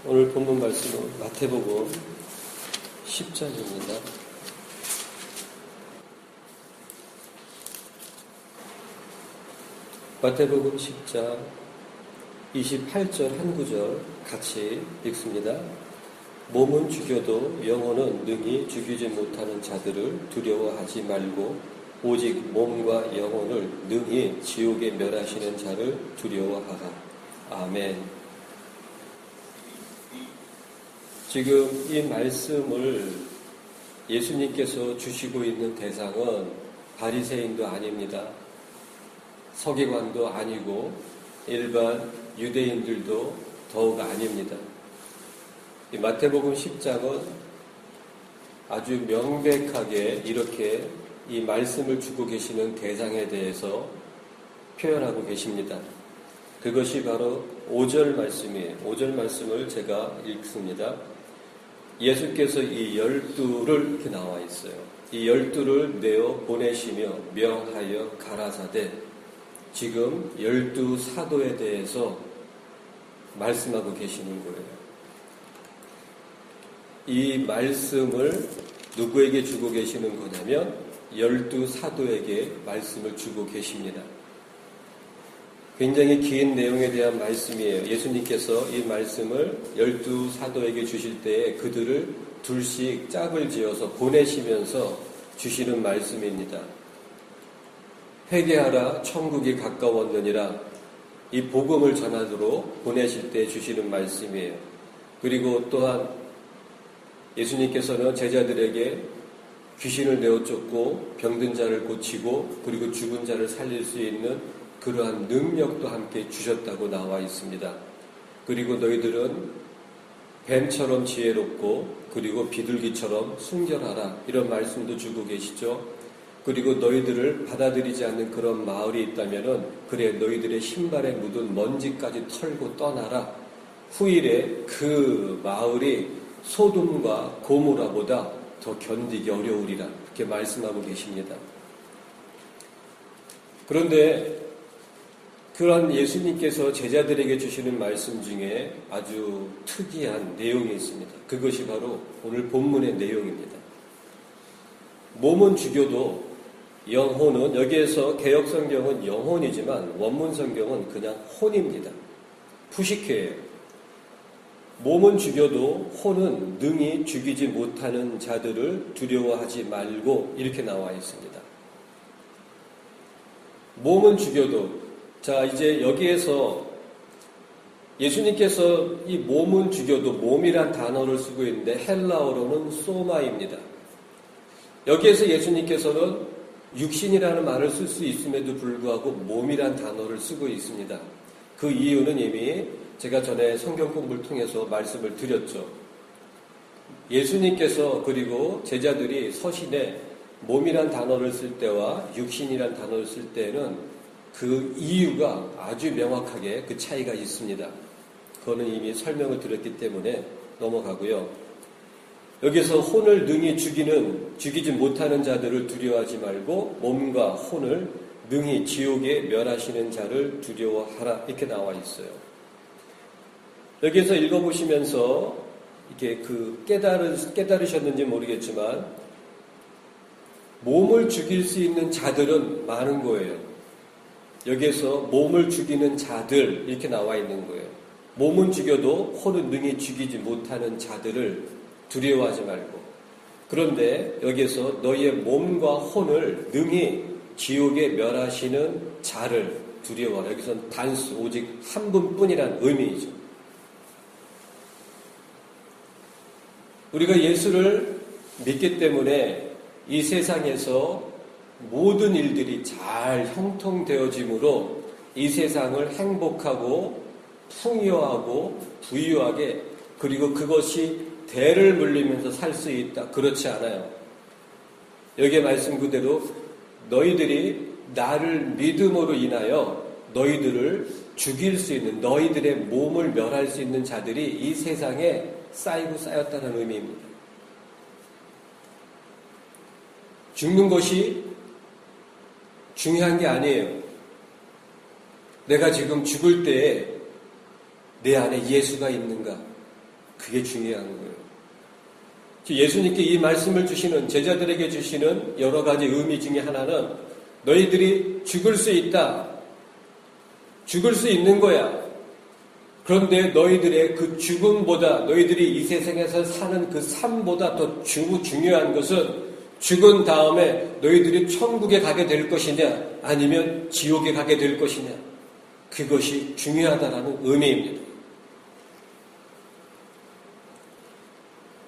오늘 본문 말씀은 마태복음 10장입니다. 마태복음 10장 28절 한 구절 같이 읽습니다. 몸은 죽여도 영혼은 능히 죽이지 못하는 자들을 두려워하지 말고 오직 몸과 영혼을 능히 지옥에 멸하시는 자를 두려워하라. 아멘. 지금 이 말씀을 예수님께서 주시고 있는 대상은 바리새인도 아닙니다. 서기관도 아니고 일반 유대인들도 더욱 아닙니다. 이 마태복음 10장은 아주 명백하게 이렇게 이 말씀을 주고 계시는 대상에 대해서 표현하고 계십니다. 그것이 바로 5절 말씀이에요. 5절 말씀을 제가 읽습니다. 예수께서 이 12를 이렇게 나와 있어요. 이 12를 내어 보내시며 명하여 가라사대, 지금 12 사도에 대해서 말씀하고 계시는 거예요. 이 말씀을 누구에게 주고 계시는 거냐면 12 사도에게 말씀을 주고 계십니다. 굉장히 긴 내용에 대한 말씀이에요. 예수님께서 이 말씀을 12 사도에게 주실 때에 그들을 둘씩 짝을 지어서 보내시면서 주시는 말씀입니다. 회개하라, 천국이 가까웠느니라, 이 복음을 전하도록 보내실 때 주시는 말씀이에요. 그리고 또한 예수님께서는 제자들에게 귀신을 내어쫓고 병든 자를 고치고 그리고 죽은 자를 살릴 수 있는 그러한 능력도 함께 주셨다고 나와 있습니다. 그리고 너희들은 뱀처럼 지혜롭고 그리고 비둘기처럼 순결하라, 이런 말씀도 주고 계시죠. 그리고 너희들을 받아들이지 않는 그런 마을이 있다면은 그래 너희들의 신발에 묻은 먼지까지 털고 떠나라. 후일에 그 마을이 소돔과 고모라보다 더 견디기 어려우리라, 이렇게 말씀하고 계십니다. 그런데 그러한 예수님께서 제자들에게 주시는 말씀 중에 아주 특이한 내용이 있습니다. 그것이 바로 오늘 본문의 내용입니다. 몸은 죽여도 영혼은, 여기에서 개역성경은 영혼이지만 원문 성경은 그냥 혼입니다. 푸시케예요. 몸은 죽여도 혼은 능히 죽이지 못하는 자들을 두려워하지 말고, 이렇게 나와 있습니다. 몸은 죽여도, 자, 이제 여기에서 예수님께서 이 몸은 죽여도, 몸이란 단어를 쓰고 있는데 헬라어로는 소마입니다. 여기에서 예수님께서는 육신이라는 말을 쓸 수 있음에도 불구하고 몸이란 단어를 쓰고 있습니다. 그 이유는 이미 제가 전에 성경 공부를 통해서 말씀을 드렸죠. 예수님께서 그리고 제자들이 서신에 몸이란 단어를 쓸 때와 육신이란 단어를 쓸 때는 그 이유가 아주 명확하게 그 차이가 있습니다. 그거는 이미 설명을 드렸기 때문에 넘어가고요. 여기서 혼을 능히 죽이지 못하는 자들을 두려워하지 말고 몸과 혼을 능히 지옥에 멸하시는 자를 두려워하라, 이렇게 나와 있어요. 여기서 읽어보시면서 이렇게 깨달으셨는지 모르겠지만 몸을 죽일 수 있는 자들은 많은 거예요. 여기에서 몸을 죽이는 자들, 이렇게 나와 있는 거예요. 몸은 죽여도 혼은 능히 죽이지 못하는 자들을 두려워하지 말고, 그런데 여기에서 너희의 몸과 혼을 능히 지옥에 멸하시는 자를 두려워하라. 여기서는 단수, 오직 한 분뿐이라는 의미이죠. 우리가 예수를 믿기 때문에 이 세상에서 모든 일들이 잘 형통되어지므로 이 세상을 행복하고 풍요하고 부유하게, 그리고 그것이 대를 물리면서 살 수 있다, 그렇지 않아요. 여기에 말씀 그대로 너희들이 나를 믿음으로 인하여 너희들을 죽일 수 있는, 너희들의 몸을 멸할 수 있는 자들이 이 세상에 쌓이고 쌓였다는 의미입니다. 죽는 것이 중요한 게 아니에요. 내가 지금 죽을 때에 내 안에 예수가 있는가? 그게 중요한 거예요. 예수님께 이 말씀을 주시는, 제자들에게 주시는 여러 가지 의미 중에 하나는 너희들이 죽을 수 있다. 죽을 수 있는 거야. 그런데 너희들의 그 죽음보다, 너희들이 이 세상에서 사는 그 삶보다 더 중요한 것은 죽은 다음에 너희들이 천국에 가게 될 것이냐, 아니면 지옥에 가게 될 것이냐. 그것이 중요하다는 의미입니다.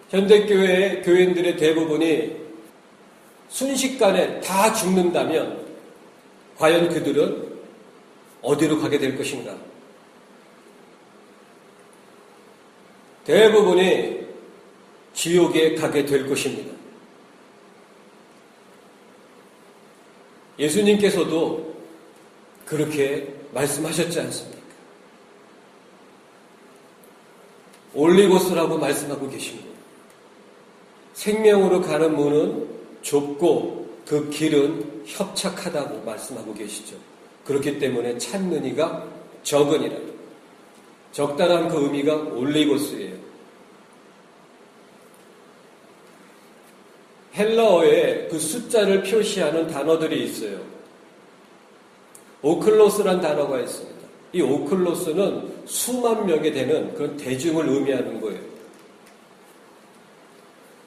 현대교회의 교인들의 대부분이 순식간에 다 죽는다면 과연 그들은 어디로 가게 될 것인가? 대부분이 지옥에 가게 될 것입니다. 예수님께서도 그렇게 말씀하셨지 않습니까? 올리고스라고 말씀하고 계신 거예요. 생명으로 가는 문은 좁고 그 길은 협착하다고 말씀하고 계시죠. 그렇기 때문에 찾는 이가 적으니라. 적다란 그 의미가 올리고스예요. 헬라어에 그 숫자를 표시하는 단어들이 있어요. 오클로스란 단어가 있습니다. 이 오클로스는 수만 명에 되는 그런 대중을 의미하는 거예요.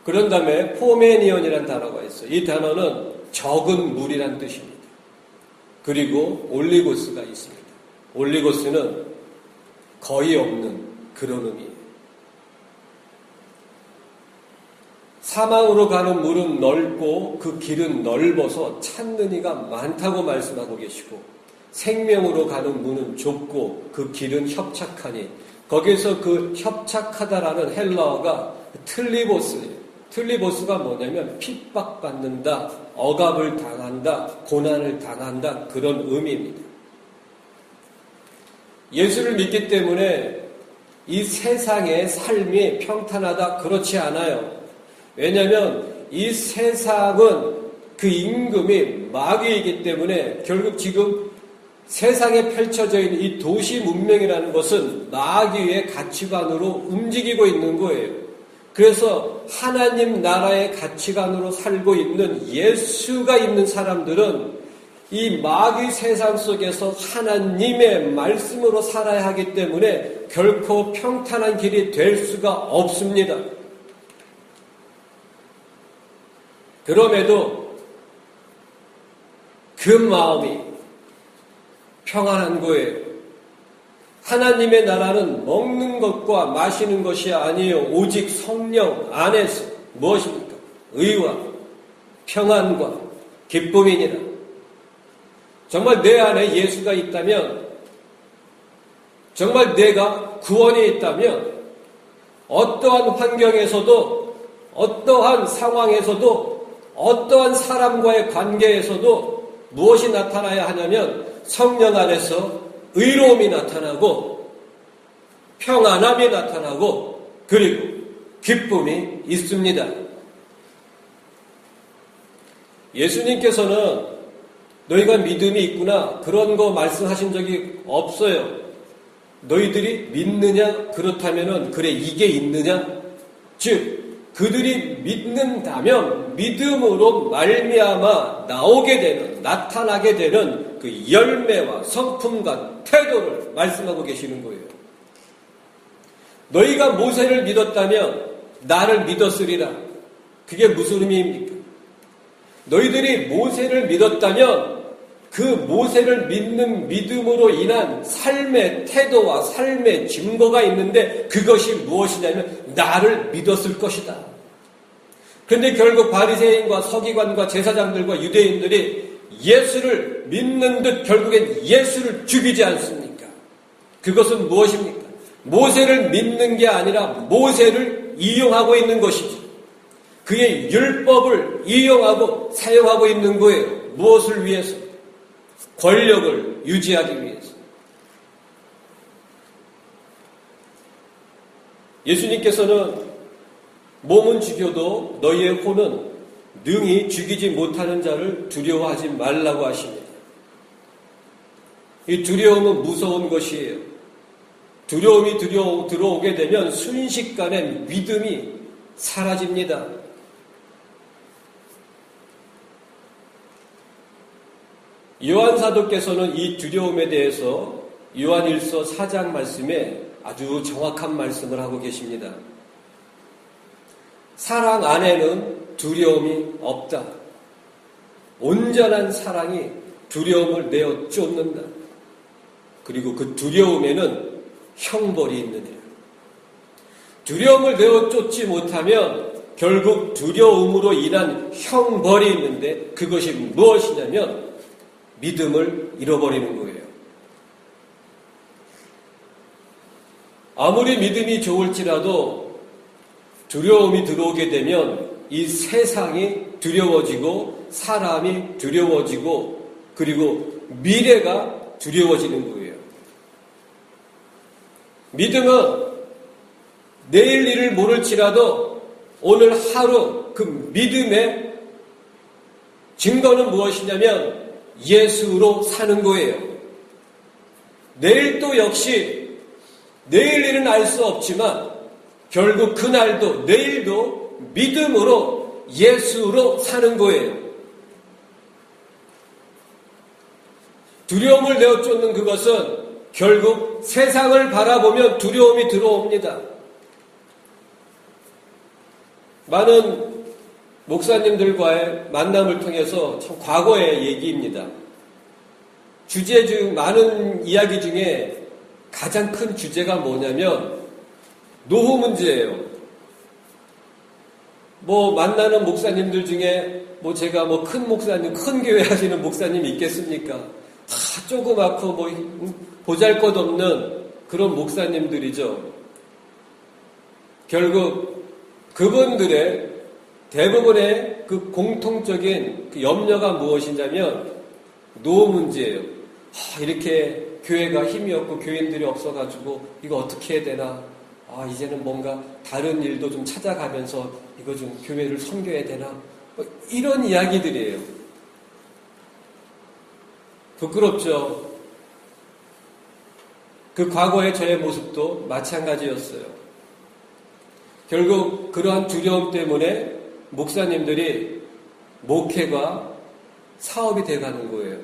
그런 다음에 포메니언이라는 단어가 있어요. 이 단어는 적은 물이란 뜻입니다. 그리고 올리고스가 있습니다. 올리고스는 거의 없는 그런 의미예요. 사망으로 가는 물은 넓고 그 길은 넓어서 찾는 이가 많다고 말씀하고 계시고, 생명으로 가는 문은 좁고 그 길은 협착하니, 거기서 그 협착하다라는 헬라어가 틀리보스예요. 틀리보스가 뭐냐면 핍박받는다, 억압을 당한다, 고난을 당한다, 그런 의미입니다. 예수를 믿기 때문에 이 세상의 삶이 평탄하다, 그렇지 않아요. 왜냐하면 이 세상은 그 임금이 마귀이기 때문에 결국 지금 세상에 펼쳐져 있는 이 도시 문명이라는 것은 마귀의 가치관으로 움직이고 있는 거예요. 그래서 하나님 나라의 가치관으로 살고 있는 예수가 있는 사람들은 이 마귀 세상 속에서 하나님의 말씀으로 살아야 하기 때문에 결코 평탄한 길이 될 수가 없습니다. 그럼에도 그 마음이 평안한 거예요. 하나님의 나라는 먹는 것과 마시는 것이 아니에요. 오직 성령 안에서 무엇입니까? 의와 평안과 기쁨이니라. 정말 내 안에 예수가 있다면, 정말 내가 구원이 있다면 어떠한 환경에서도, 어떠한 상황에서도, 어떠한 사람과의 관계에서도 무엇이 나타나야 하냐면 성령 안에서 의로움이 나타나고 평안함이 나타나고 그리고 기쁨이 있습니다. 예수님께서는 너희가 믿음이 있구나 그런 거 말씀하신 적이 없어요. 너희들이 믿느냐? 그렇다면은 그래 이게 있느냐? 즉 그들이 믿는다면 믿음으로 말미암아 나오게 되는, 나타나게 되는 그 열매와 성품과 태도를 말씀하고 계시는 거예요. 너희가 모세를 믿었다면 나를 믿었으리라. 그게 무슨 의미입니까? 너희들이 모세를 믿었다면 그 모세를 믿는 믿음으로 인한 삶의 태도와 삶의 증거가 있는데 그것이 무엇이냐면 나를 믿었을 것이다. 그런데 결국 바리새인과 서기관과 제사장들과 유대인들이 예수를 믿는 듯 결국엔 예수를 죽이지 않습니까? 그것은 무엇입니까? 모세를 믿는 게 아니라 모세를 이용하고 있는 것이죠. 그의 율법을 이용하고 사용하고 있는 거예요. 무엇을 위해서? 권력을 유지하기 위해서. 예수님께서는 몸은 죽여도 너희의 혼은 능히 죽이지 못하는 자를 두려워하지 말라고 하십니다. 이 두려움은 무서운 것이에요. 두려움이 들어오게 되면 순식간에 믿음이 사라집니다. 요한 사도께서는 이 두려움에 대해서 요한일서 4장 말씀에 아주 정확한 말씀을 하고 계십니다. 사랑 안에는 두려움이 없다. 온전한 사랑이 두려움을 내어 쫓는다. 그리고 그 두려움에는 형벌이 있느니라. 두려움을 내어 쫓지 못하면 결국 두려움으로 인한 형벌이 있는데 그것이 무엇이냐면 믿음을 잃어버리는 거예요. 아무리 믿음이 좋을지라도 두려움이 들어오게 되면 이 세상이 두려워지고 사람이 두려워지고 그리고 미래가 두려워지는 거예요. 믿음은 내일 일을 모를지라도 오늘 하루 그 믿음의 증거는 무엇이냐면 예수로 사는 거예요. 내일도 역시 내일 일은 알 수 없지만 결국 그날도 내일도 믿음으로 예수로 사는 거예요. 두려움을 내어 쫓는 그것은 결국 세상을 바라보면 두려움이 들어옵니다. 많은 목사님들과의 만남을 통해서 참 과거의 얘기입니다. 주제 중 많은 이야기 중에 가장 큰 주제가 뭐냐면 노후 문제예요. 만나는 목사님들 중에 제가 큰 목사님, 큰 교회 하시는 목사님이 있겠습니까? 다 조그맣고 보잘것없는 그런 목사님들이죠. 결국 그분들의 대부분의 그 공통적인 그 염려가 무엇이냐면 노후 문제예요. 이렇게 교회가 힘이 없고 교인들이 없어가지고 이거 어떻게 해야 되나? 이제는 뭔가 다른 일도 좀 찾아가면서 이거 좀 교회를 섬겨야 되나? 이런 이야기들이에요. 부끄럽죠. 그 과거의 저의 모습도 마찬가지였어요. 결국 그러한 두려움 때문에 목사님들이 목회가 사업이 돼가는 거예요.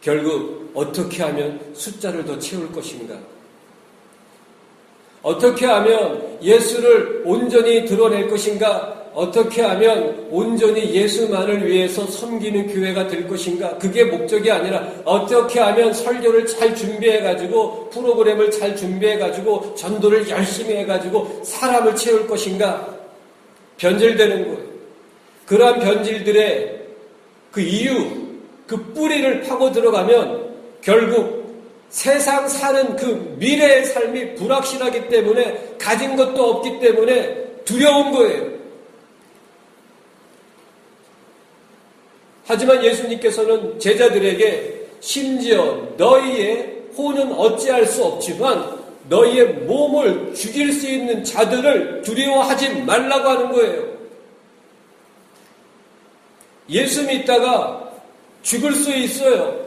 결국 어떻게 하면 숫자를 더 채울 것인가? 어떻게 하면 예수를 온전히 드러낼 것인가? 어떻게 하면 온전히 예수만을 위해서 섬기는 교회가 될 것인가? 그게 목적이 아니라 어떻게 하면 설교를 잘 준비해가지고 프로그램을 잘 준비해가지고 전도를 열심히 해가지고 사람을 채울 것인가? 변질되는 거예요. 그러한 변질들의 그 이유, 그 뿌리를 파고 들어가면 결국 세상 사는 그 미래의 삶이 불확실하기 때문에 가진 것도 없기 때문에 두려운 거예요. 하지만 예수님께서는 제자들에게 심지어 너희의 혼은 어찌할 수 없지만 너희의 몸을 죽일 수 있는 자들을 두려워하지 말라고 하는 거예요. 예수 믿다가 죽을 수 있어요.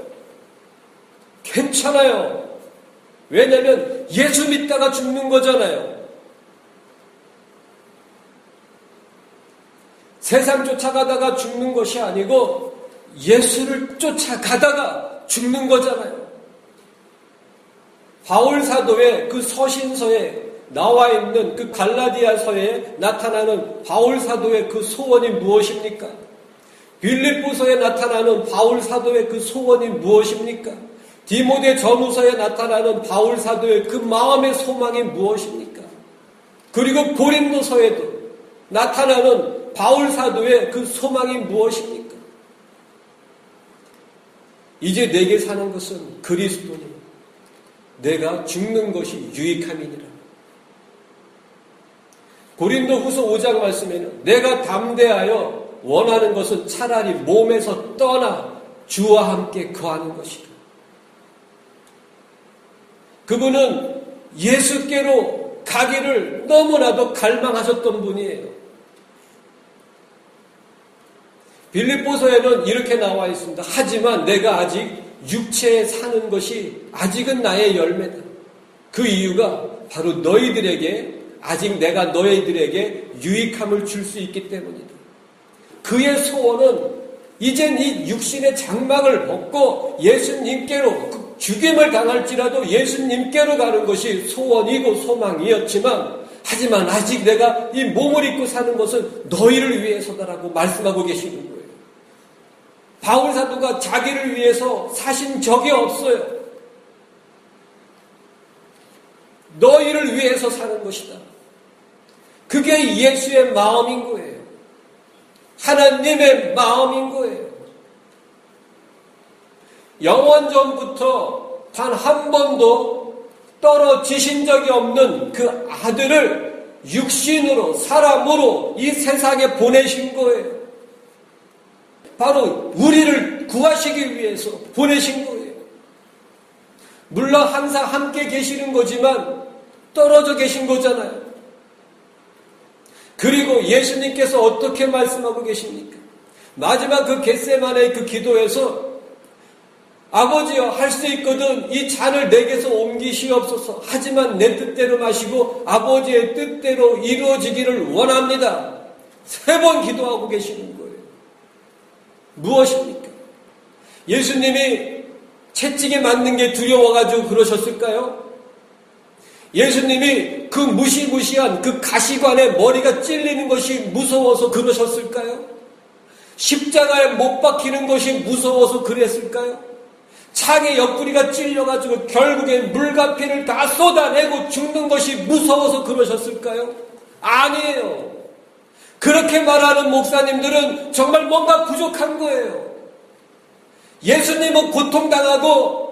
괜찮아요. 왜냐하면 예수 믿다가 죽는 거잖아요. 세상 쫓아가다가 죽는 것이 아니고 예수를 쫓아가다가 죽는 거잖아요. 바울 사도의 그 서신서에 나와 있는 그 갈라디아서에 나타나는 바울 사도의 그 소원이 무엇입니까? 빌립보서에 나타나는 바울 사도의 그 소원이 무엇입니까? 디모데 전후서에 나타나는 바울 사도의 그 마음의 소망이 무엇입니까? 그리고 고린도서에도 나타나는 바울 사도의 그 소망이 무엇입니까? 이제 내게 사는 것은 그리스도니 내가 죽는 것이 유익함이니라. 고린도후서 5장 말씀에는 내가 담대하여 원하는 것은 차라리 몸에서 떠나 주와 함께 거하는 것이다. 그분은 예수께로 가기를 너무나도 갈망하셨던 분이에요. 빌립보서에는 이렇게 나와 있습니다. 하지만 내가 아직 육체에 사는 것이 아직은 나의 열매다. 그 이유가 바로 너희들에게 아직 내가 너희들에게 유익함을 줄 수 있기 때문이다. 그의 소원은 이젠 이 육신의 장막을 벗고 예수님께로 죽임을 당할지라도 예수님께로 가는 것이 소원이고 소망이었지만 하지만 아직 내가 이 몸을 입고 사는 것은 너희를 위해서다라고 말씀하고 계시는 거예요. 바울 사도가 자기를 위해서 사신 적이 없어요. 너희를 위해서 사는 것이다. 그게 예수의 마음인 거예요. 하나님의 마음인 거예요. 영원전부터 단 한 번도 떨어지신 적이 없는 그 아들을 육신으로 사람으로 이 세상에 보내신 거예요. 바로 우리를 구하시기 위해서 보내신 거예요. 물론 항상 함께 계시는 거지만 떨어져 계신 거잖아요. 그리고 예수님께서 어떻게 말씀하고 계십니까? 마지막 그 겟세마네의 그 기도에서 아버지여 할 수 있거든 이 잔을 내게서 옮기시옵소서. 하지만 내 뜻대로 마시고 아버지의 뜻대로 이루어지기를 원합니다. 3번 기도하고 계시는 거예요. 무엇입니까? 예수님이 채찍에 맞는 게 두려워가지고 그러셨을까요? 예수님이 그 무시무시한 그 가시관에 머리가 찔리는 것이 무서워서 그러셨을까요? 십자가에 못 박히는 것이 무서워서 그랬을까요? 창에 옆구리가 찔려가지고 결국엔 물가피를 다 쏟아내고 죽는 것이 무서워서 그러셨을까요? 아니에요. 그렇게 말하는 목사님들은 정말 뭔가 부족한 거예요. 예수님은 고통당하고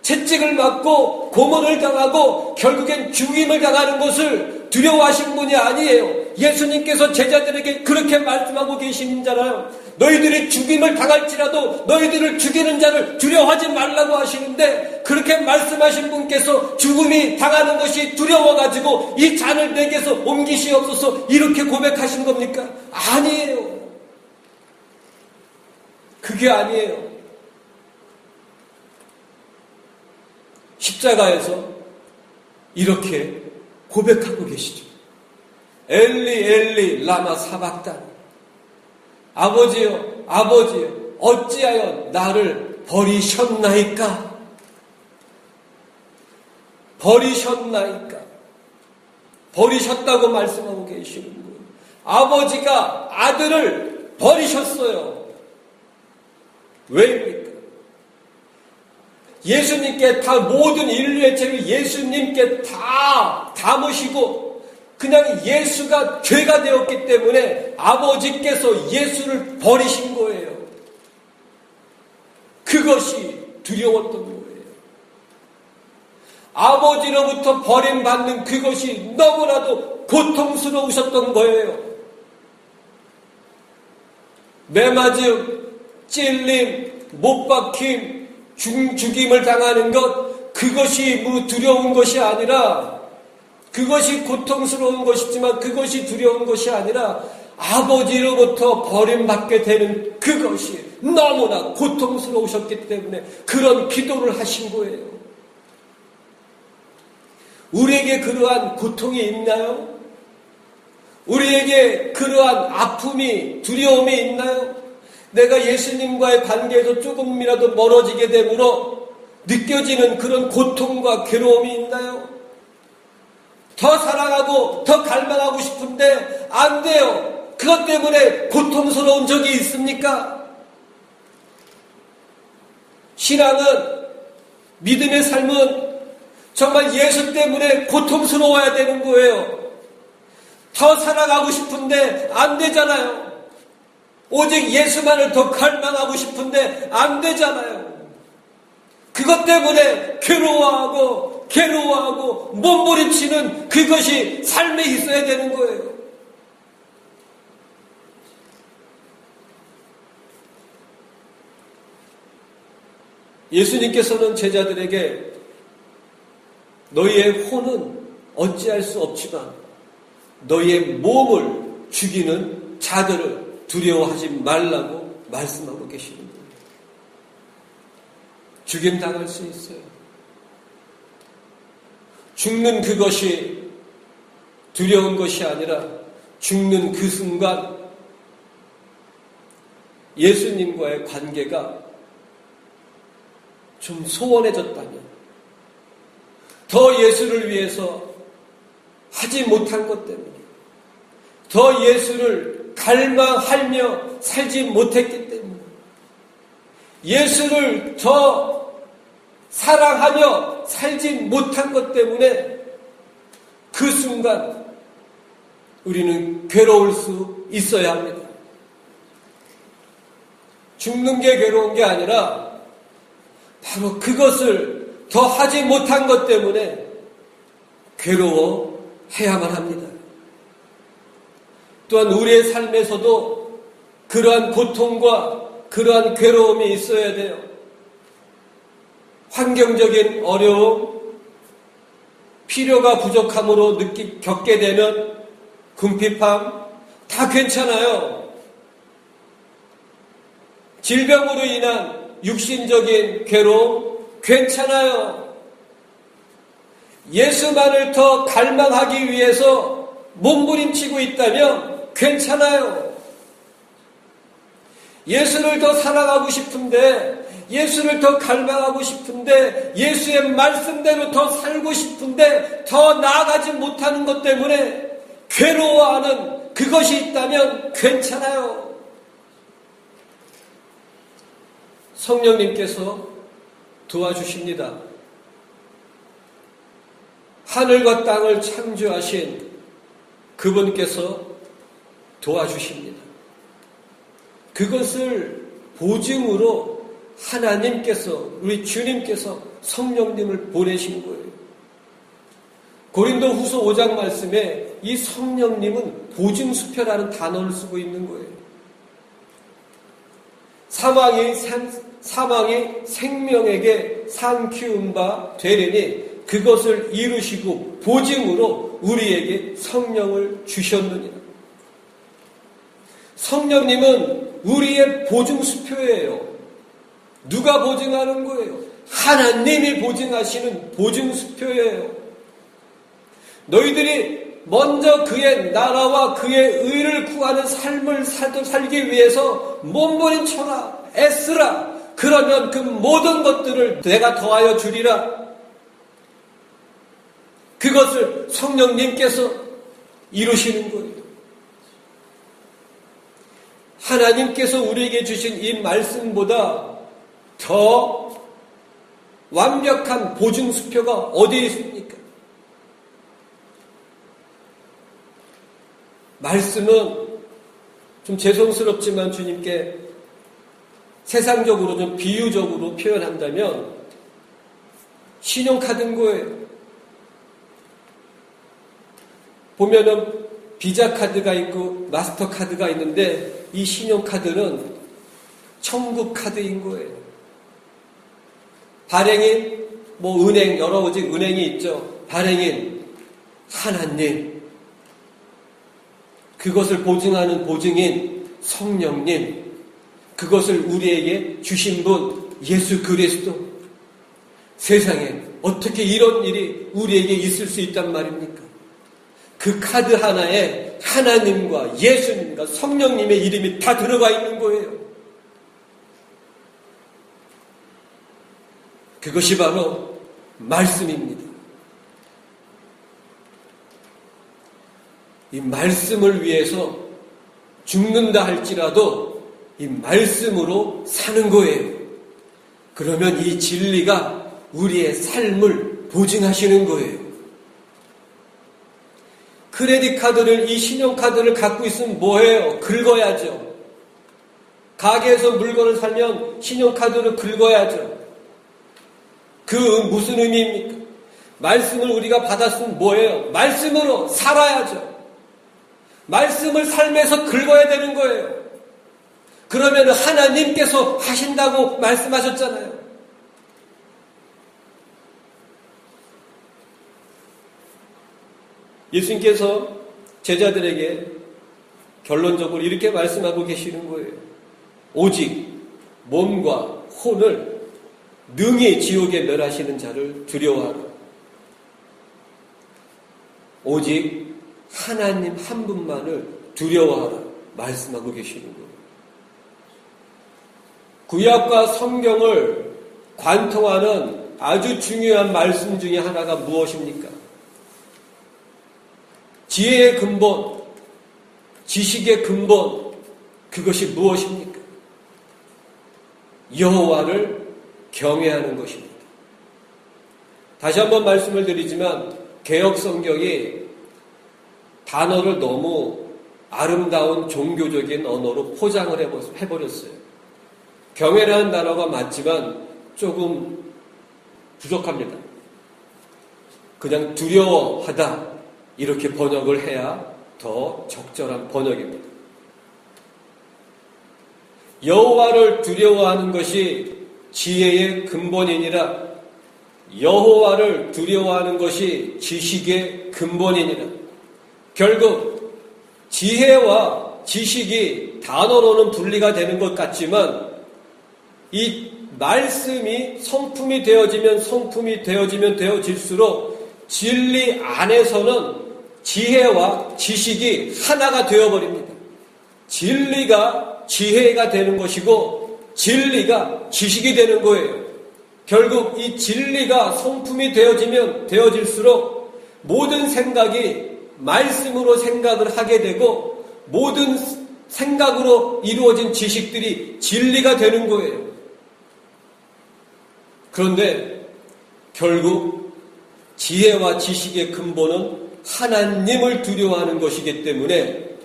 채찍을 맞고 고문을 당하고 결국엔 죽임을 당하는 것을 두려워하신 분이 아니에요. 예수님께서 제자들에게 그렇게 말씀하고 계시잖아요. 너희들이 죽임을 당할지라도 너희들을 죽이는 자를 두려워하지 말라고 하시는데 그렇게 말씀하신 분께서 죽음이 당하는 것이 두려워가지고 이 잔을 내게서 옮기시옵소서 이렇게 고백하신 겁니까? 아니에요. 그게 아니에요. 십자가에서 이렇게 고백하고 계시죠. 엘리 엘리 라마 사박다니 아버지여 아버지여 어찌하여 나를 버리셨나이까? 버리셨나이까? 버리셨다고 말씀하고 계시는 거예요. 아버지가 아들을 버리셨어요. 왜입니까? 예수님께 다 모든 인류의 죄를 예수님께 다 담으시고 그냥 예수가 죄가 되었기 때문에 아버지께서 예수를 버리신 거예요. 그것이 두려웠던 거예요. 아버지로부터 버림받는 그것이 너무나도 고통스러우셨던 거예요. 매맞음, 찔림, 못박힘, 죽임을 당하는 것, 그것이 두려운 것이 아니라, 그것이 고통스러운 것이지만 그것이 두려운 것이 아니라 아버지로부터 버림받게 되는 그것이 너무나 고통스러우셨기 때문에 그런 기도를 하신 거예요. 우리에게 그러한 고통이 있나요? 우리에게 그러한 아픔이, 두려움이 있나요? 내가 예수님과의 관계에서 조금이라도 멀어지게 되므로 느껴지는 그런 고통과 괴로움이 있나요? 더 사랑하고 더 갈망하고 싶은데 안 돼요. 그것 때문에 고통스러운 적이 있습니까? 신앙은, 믿음의 삶은 정말 예수 때문에 고통스러워야 되는 거예요. 더 사랑하고 싶은데 안 되잖아요. 오직 예수만을 더 갈망하고 싶은데 안 되잖아요. 그것 때문에 괴로워하고 몸부림치는 그것이 삶에 있어야 되는 거예요. 예수님께서는 제자들에게 너희의 혼은 어찌할 수 없지만 너희의 몸을 죽이는 자들을 두려워하지 말라고 말씀하고 계시는 거예요. 죽임 당할 수 있어요. 죽는 그것이 두려운 것이 아니라 죽는 그 순간 예수님과의 관계가 좀 소원해졌다면, 더 예수를 위해서 하지 못한 것 때문에, 더 예수를 갈망하며 살지 못했기 때문에, 예수를 더 사랑하며 살지 못한 것 때문에 그 순간 우리는 괴로울 수 있어야 합니다. 죽는 게 괴로운 게 아니라 바로 그것을 더 하지 못한 것 때문에 괴로워해야만 합니다. 또한 우리의 삶에서도 그러한 고통과 그러한 괴로움이 있어야 돼요. 환경적인 어려움, 필요가 부족함으로 겪게 되는 궁핍함, 다 괜찮아요. 질병으로 인한 육신적인 괴로움, 괜찮아요. 예수만을 더 갈망하기 위해서 몸부림치고 있다면 괜찮아요. 예수를 더 사랑하고 싶은데, 예수를 더 갈망하고 싶은데, 예수의 말씀대로 더 살고 싶은데 더 나아가지 못하는 것 때문에 괴로워하는 그것이 있다면 괜찮아요. 성령님께서 도와주십니다. 하늘과 땅을 창조하신 그분께서 도와주십니다. 그것을 보증으로 하나님께서, 우리 주님께서 성령님을 보내신 거예요. 고린도후서 5장 말씀에 이 성령님은 보증수표라는 단어를 쓰고 있는 거예요. 사망이 생명에게 상 키운 바 되리니 그것을 이루시고 보증으로 우리에게 성령을 주셨느니라. 성령님은 우리의 보증수표예요. 누가 보증하는 거예요? 하나님이 보증하시는 보증수표예요. 너희들이 먼저 그의 나라와 그의 의를 구하는 삶을 살기 위해서 몸부림쳐라, 애쓰라. 그러면 그 모든 것들을 내가 더하여 주리라. 그것을 성령님께서 이루시는 거예요. 하나님께서 우리에게 주신 이 말씀보다 더 완벽한 보증수표가 어디에 있습니까? 말씀은 좀 죄송스럽지만 주님께 세상적으로 좀 비유적으로 표현한다면 신용카드인 거예요. 보면은 비자카드가 있고 마스터카드가 있는데 이 신용카드는 천국카드인 거예요. 발행인, 은행, 여러 가지 은행이 있죠. 발행인, 하나님. 그것을 보증하는 보증인, 성령님. 그것을 우리에게 주신 분, 예수 그리스도. 세상에 어떻게 이런 일이 우리에게 있을 수 있단 말입니까? 그 카드 하나에 하나님과 예수님과 성령님의 이름이 다 들어가 있는 거예요. 그것이 바로 말씀입니다. 이 말씀을 위해서 죽는다 할지라도 이 말씀으로 사는 거예요. 그러면 이 진리가 우리의 삶을 보증하시는 거예요. 크레딧 카드를, 이 신용카드를 갖고 있으면 뭐해요? 긁어야죠. 가게에서 물건을 사면 신용카드를 긁어야죠. 그 무슨 의미입니까? 말씀을 우리가 받았으면 뭐해요? 말씀으로 살아야죠. 말씀을 삶에서 긁어야 되는 거예요. 그러면 하나님께서 하신다고 말씀하셨잖아요. 예수님께서 제자들에게 결론적으로 이렇게 말씀하고 계시는 거예요. 오직 몸과 혼을 능히 지옥에 멸하시는 자를 두려워하라. 오직 하나님 한 분만을 두려워하라 말씀하고 계시는 거예요. 구약과 성경을 관통하는 아주 중요한 말씀 중에 하나가 무엇입니까? 지혜의 근본, 지식의 근본, 그것이 무엇입니까? 여호와를 경외하는 것입니다. 다시 한번 말씀을 드리지만 개역 성경이 단어를 너무 아름다운 종교적인 언어로 포장을 해버렸어요. 경외라는 단어가 맞지만 조금 부족합니다. 그냥 두려워하다 이렇게 번역을 해야 더 적절한 번역입니다. 여호와를 두려워하는 것이 지혜의 근본이니라. 여호와를 두려워하는 것이 지식의 근본이니라. 결국 지혜와 지식이 단어로는 분리가 되는 것 같지만 이 말씀이 성품이 되어지면 되어질수록 진리 안에서는 지혜와 지식이 하나가 되어버립니다. 진리가 지혜가 되는 것이고 진리가 지식이 되는 거예요. 결국 이 진리가 성품이 되어지면 되어질수록 모든 생각이 말씀으로 생각을 하게 되고 모든 생각으로 이루어진 지식들이 진리가 되는 거예요. 그런데 결국 지혜와 지식의 근본은 하나님을 두려워하는 것이기 때문에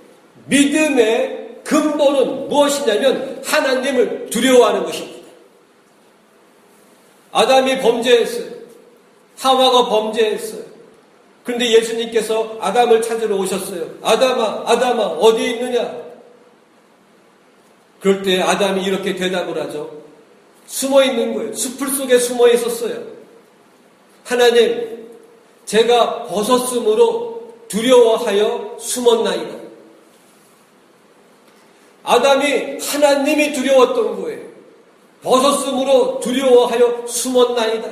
믿음의 근본은 무엇이냐면 하나님을 두려워하는 것입니다. 아담이 범죄했어요. 하와가 범죄했어요. 그런데 예수님께서 아담을 찾으러 오셨어요. 아담아, 아담아, 어디 있느냐? 그럴 때 아담이 이렇게 대답을 하죠. 숨어 있는 거예요. 숲을 속에 숨어 있었어요. 하나님, 제가 벗었으므로 두려워하여 숨었나이다. 아담이 하나님이 두려웠던 거예요. 벗었으므로 두려워하여 숨었나이다.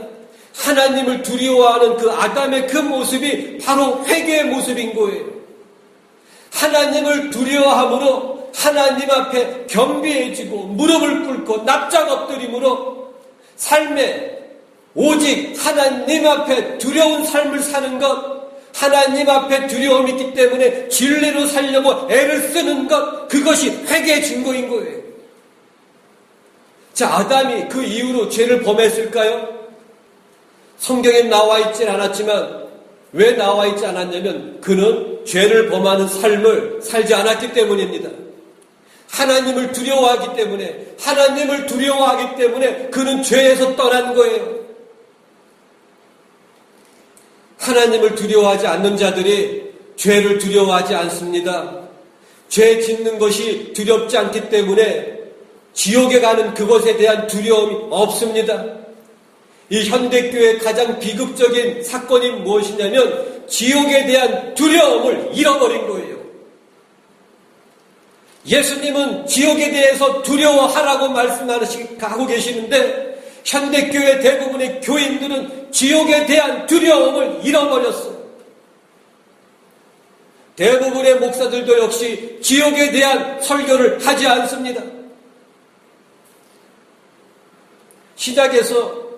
하나님을 두려워하는 그 아담의 그 모습이 바로 회개의 모습인 거예요. 하나님을 두려워함으로 하나님 앞에 겸비해지고 무릎을 꿇고 납작 엎드림으로 삶에 오직 하나님 앞에 두려운 삶을 사는 것, 하나님 앞에 두려움이 있기 때문에 진리로 살려고 애를 쓰는 것, 그것이 회개의 증거인 거예요. 자, 아담이 그 이후로 죄를 범했을까요? 성경에 나와 있진 않았지만 왜 나와 있지 않았냐면 그는 죄를 범하는 삶을 살지 않았기 때문입니다. 하나님을 두려워하기 때문에 그는 죄에서 떠난 거예요. 하나님을 두려워하지 않는 자들이 죄를 두려워하지 않습니다. 죄 짓는 것이 두렵지 않기 때문에 지옥에 가는 그것에 대한 두려움이 없습니다. 이 현대교회의 가장 비극적인 사건이 무엇이냐면 지옥에 대한 두려움을 잃어버린 거예요. 예수님은 지옥에 대해서 두려워하라고 말씀하고 계시는데 현대교회 대부분의 교인들은 지옥에 대한 두려움을 잃어버렸어요. 대부분의 목사들도 역시 지옥에 대한 설교를 하지 않습니다. 시작에서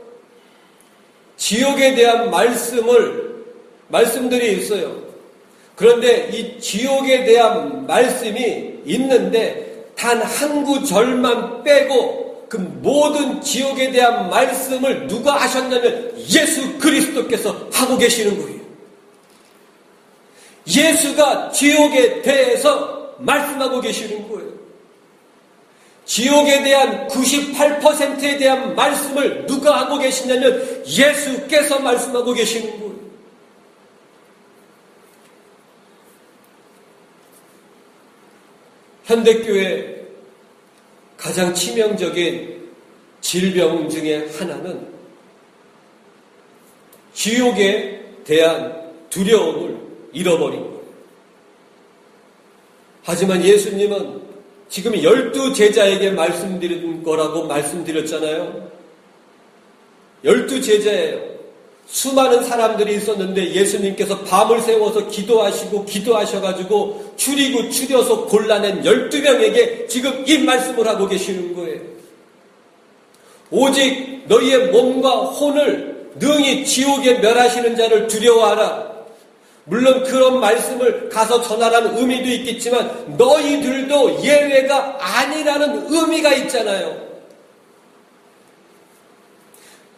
지옥에 대한 말씀들이 있어요. 그런데 이 지옥에 대한 말씀이 있는데 단 한 구절만 빼고 그 모든 지옥에 대한 말씀을 누가 하셨냐면 예수 그리스도께서 하고 계시는 거예요. 예수가 지옥에 대해서 말씀하고 계시는 거예요. 지옥에 대한 98%에 대한 말씀을 누가 하고 계시냐면 예수께서 말씀하고 계시는 거예요. 현대교회 가장 치명적인 질병 중에 하나는 지옥에 대한 두려움을 잃어버린 거예요. 하지만 예수님은 지금 12제자에게 말씀드린 거라고 말씀드렸잖아요. 12제자예요. 수많은 사람들이 있었는데 예수님께서 밤을 새워서 기도하셔가지고 추려서 골라낸 12명에게 지금 이 말씀을 하고 계시는 거예요. 오직 너희의 몸과 혼을 능히 지옥에 멸하시는 자를 두려워하라. 물론 그런 말씀을 가서 전하라는 의미도 있겠지만 너희들도 예외가 아니라는 의미가 있잖아요.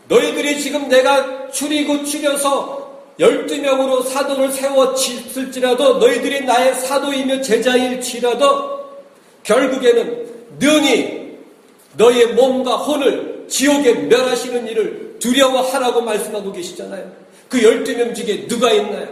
너희들이 지금 내가 추려서 12명으로 사도를 세웠을지라도 너희들이 나의 사도이며 제자일지라도 결국에는 능히 너희의 몸과 혼을 지옥에 멸하시는 일을 두려워하라고 말씀하고 계시잖아요. 그 12명 중에 누가 있나요?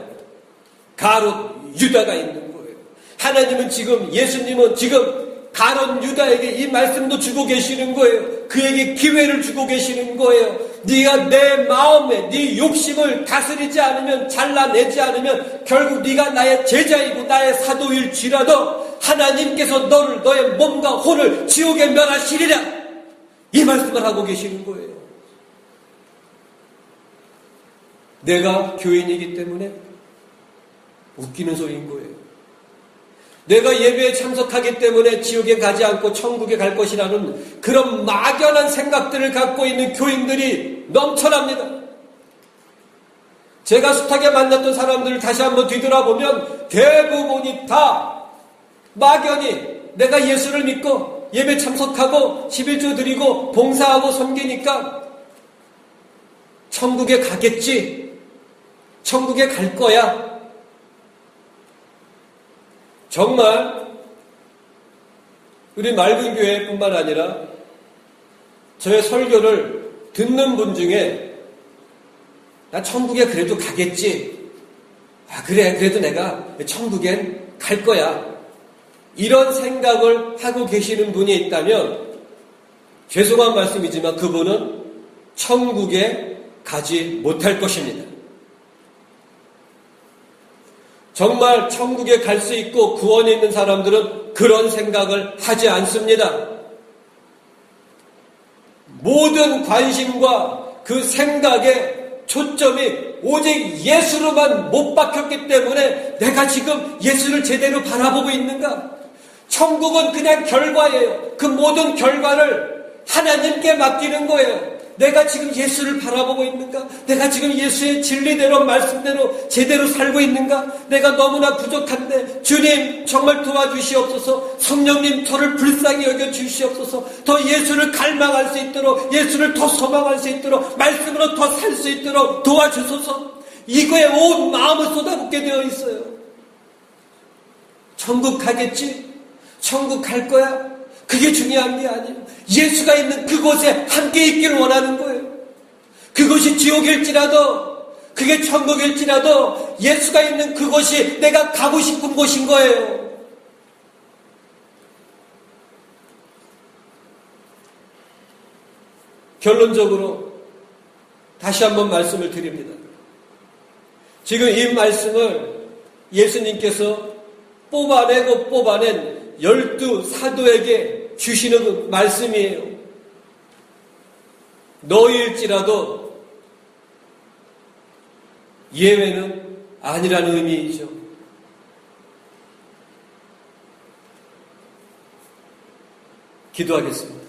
가롯 유다가 있는 거예요. 하나님은 지금, 예수님은 지금 가롯 유다에게 이 말씀도 주고 계시는 거예요. 그에게 기회를 주고 계시는 거예요. 네가 내 마음에 네 욕심을 다스리지 않으면, 잘라내지 않으면 결국 네가 나의 제자이고 나의 사도일지라도 하나님께서 너의 몸과 혼을 지옥에 멸하시리라. 이 말씀을 하고 계시는 거예요. 내가 교인이기 때문에 웃기는 소리인 거예요. 내가 예배에 참석하기 때문에 지옥에 가지 않고 천국에 갈 것이라는 그런 막연한 생각들을 갖고 있는 교인들이 넘쳐납니다. 제가 숱하게 만났던 사람들을 다시 한번 뒤돌아보면 대부분이 다 막연히 내가 예수를 믿고 예배 참석하고 11조 드리고 봉사하고 섬기니까 천국에 가겠지, 천국에 갈 거야. 정말 우리 맑은 교회뿐만 아니라 저의 설교를 듣는 분 중에 나 천국에 그래도 가겠지. 그래, 그래도 내가 천국엔 갈 거야. 이런 생각을 하고 계시는 분이 있다면 죄송한 말씀이지만 그분은 천국에 가지 못할 것입니다. 정말 천국에 갈 수 있고 구원이 있는 사람들은 그런 생각을 하지 않습니다. 모든 관심과 그 생각의 초점이 오직 예수로만 못 박혔기 때문에 내가 지금 예수를 제대로 바라보고 있는가? 천국은 그냥 결과예요. 그 모든 결과를 하나님께 맡기는 거예요. 내가 지금 예수를 바라보고 있는가? 내가 지금 예수의 진리대로 말씀대로 제대로 살고 있는가? 내가 너무나 부족한데 주님 정말 도와주시옵소서. 성령님 저를 불쌍히 여겨주시옵소서. 더 예수를 갈망할 수 있도록, 예수를 더 소망할 수 있도록, 말씀으로 더 살 수 있도록 도와주소서. 이거에 온 마음을 쏟아붓게 되어 있어요. 천국 가겠지? 천국 갈 거야? 그게 중요한 게 아니에요. 예수가 있는 그곳에 함께 있기를 원하는 거예요. 그것이 지옥일지라도, 그게 천국일지라도 예수가 있는 그곳이 내가 가고 싶은 곳인 거예요. 결론적으로 다시 한번 말씀을 드립니다. 지금 이 말씀을 예수님께서 뽑아낸 12 사도에게 주시는 말씀이에요. 너희일지라도 예외는 아니라는 의미이죠. 기도하겠습니다.